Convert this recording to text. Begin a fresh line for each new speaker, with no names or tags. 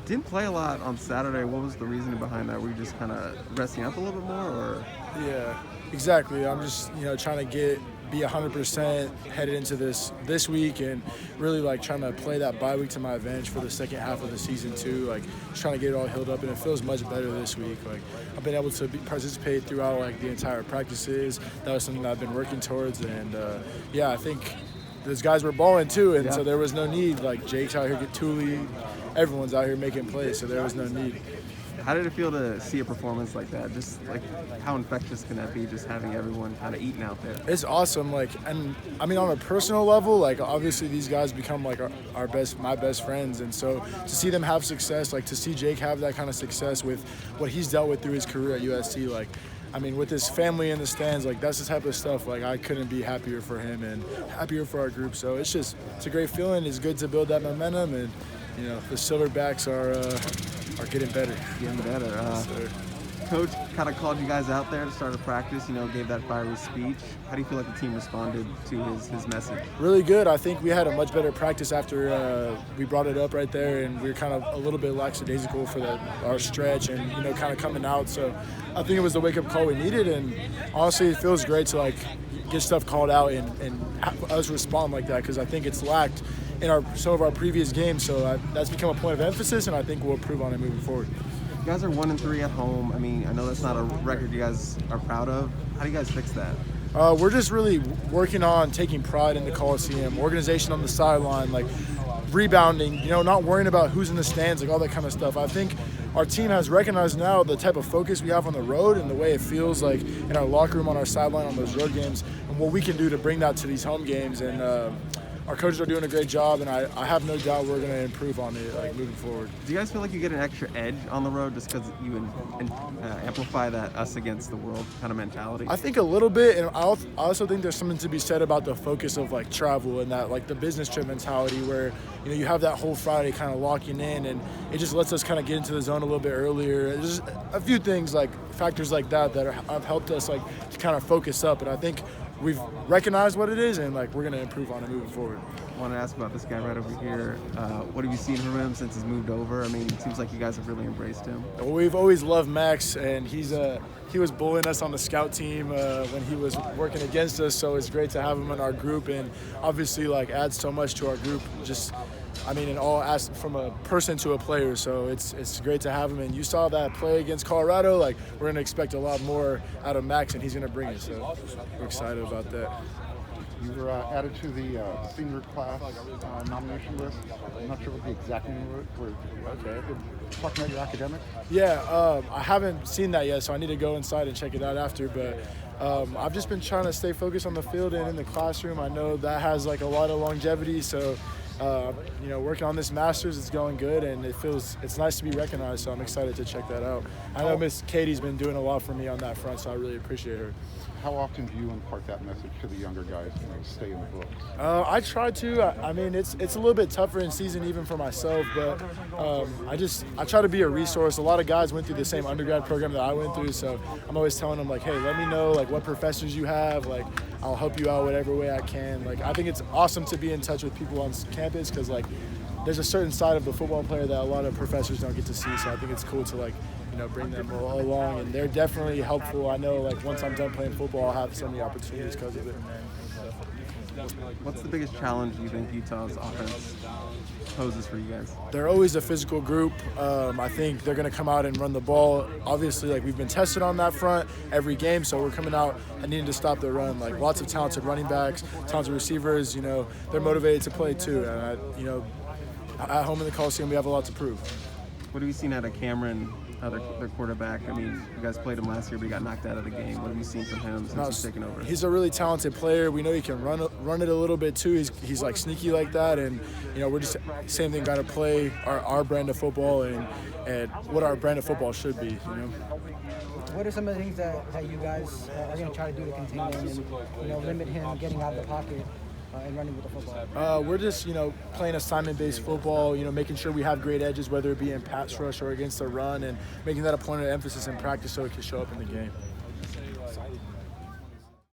Didn't play a lot on Saturday. What was the reasoning behind that? Were you just kind of resting up a little bit more, or?
Yeah, exactly. I'm just, trying to be 100% headed into this week, and really trying to play that bye week to my advantage for the second half of the season too. Just trying to get it all healed up, and it feels much better this week. I've been able to participate throughout the entire practices. That was something that I've been working towards, and I think those guys were balling too, and so there was no need. Jake's out here, get Thule, everyone's out here making plays, so there was no need.
How did it feel to see a performance like that? Just how infectious can that be, just having everyone kind of eating out there?
It's awesome. And I mean, on a personal level, obviously these guys become my best friends. And so to see them have success, to see Jake have that kind of success with what he's dealt with through his career at USC, with his family in the stands, that's the type of stuff, I couldn't be happier for him and happier for our group. So it's a great feeling. It's good to build that momentum, and, the Silverbacks are getting better.
Coach kind of called you guys out there to start a practice, gave that fiery speech. How do you feel like the team responded to his message?
Really good. I think we had a much better practice after we brought it up right there, and we were kind of a little bit lackadaisical for our stretch and, kind of coming out. So I think it was the wake-up call we needed, and honestly it feels great to get stuff called out and us respond like that, because I think it's lacked in some of our previous games. So that's become a point of emphasis, and I think we'll improve on it moving forward.
You guys are 1-3 at home. I mean, I know that's not a record you guys are proud of. How do you guys fix that?
We're just really working on taking pride in the Coliseum, organization on the sideline, rebounding, not worrying about who's in the stands, all that kind of stuff. I think our team has recognized now the type of focus we have on the road and the way it feels in our locker room, on our sideline, on those road games, and what we can do to bring that to these home games. And our coaches are doing a great job, and I have no doubt we're going to improve on it moving forward.
Do you guys feel like you get an extra edge on the road just because you amplify that us against the world kind of mentality?
I think a little bit, and I also think there's something to be said about the focus of travel and that the business trip mentality where you have that whole Friday kind of locking in, and it just lets us kind of get into the zone a little bit earlier. There's a few things factors like that have helped us to kind of focus up, and I think we've recognized what it is, and we're going to improve on it moving forward.
I want to ask about this guy right over here. What have you seen from him since he's moved over? I mean, it seems like you guys have really embraced him.
Well, we've always loved Max, and he was bullying us on the scout team when he was working against us, so it's great to have him in our group, and obviously adds so much to our group. In all from a person to a player, so it's great to have him. And you saw that play against Colorado. We're going to expect a lot more out of Max, and he's going to bring it. So we're excited about that.
You were added to the senior class nomination list. I'm not sure what the exact name was. Okay. Talking about your academics?
Yeah, I haven't seen that yet, so I need to go inside and check it out after. But I've just been trying to stay focused on the field and in the classroom. I know that has a lot of longevity, so working on this master's, it's going good, and it's nice to be recognized, so I'm excited to check that out. I know Miss Katie's been doing a lot for me on that front, so I really appreciate her.
How often do you impart that message to the younger guys to stay in the books?
I try to. It's a little bit tougher in season even for myself, but I try to be a resource. A lot of guys went through the same undergrad program that I went through, so I'm always telling them hey, let me know what professors you have. I'll help you out whatever way I can. I think it's awesome to be in touch with people on campus because there's a certain side of the football player that a lot of professors don't get to see. So I think it's cool to bring them along, and they're definitely helpful. I know once I'm done playing football, I'll have so many opportunities because of it.
What's the biggest challenge you think Utah's offense poses for you guys?
They're always a physical group. I think they're going to come out and run the ball. Obviously, we've been tested on that front every game, so we're coming out and needing to stop the run. Lots of talented running backs, talented receivers. They're motivated to play too. And at home in the Coliseum, we have a lot to prove.
What have you seen out of Cameron, their quarterback? I mean, you guys played him last year, but he got knocked out of the game. What have you seen from him since he's taken over?
He's a really talented player. We know he can run it a little bit too. He's sneaky like that, and we're just same thing. Got to play our brand of football and what our brand of football should be.
What are some of the things that you guys are going to try to do to contain him and limit him getting out of the pocket and running with the football?
We're just playing assignment-based football. Making sure we have great edges, whether it be in pass rush or against the run, and making that a point of emphasis in practice so it can show up in the game.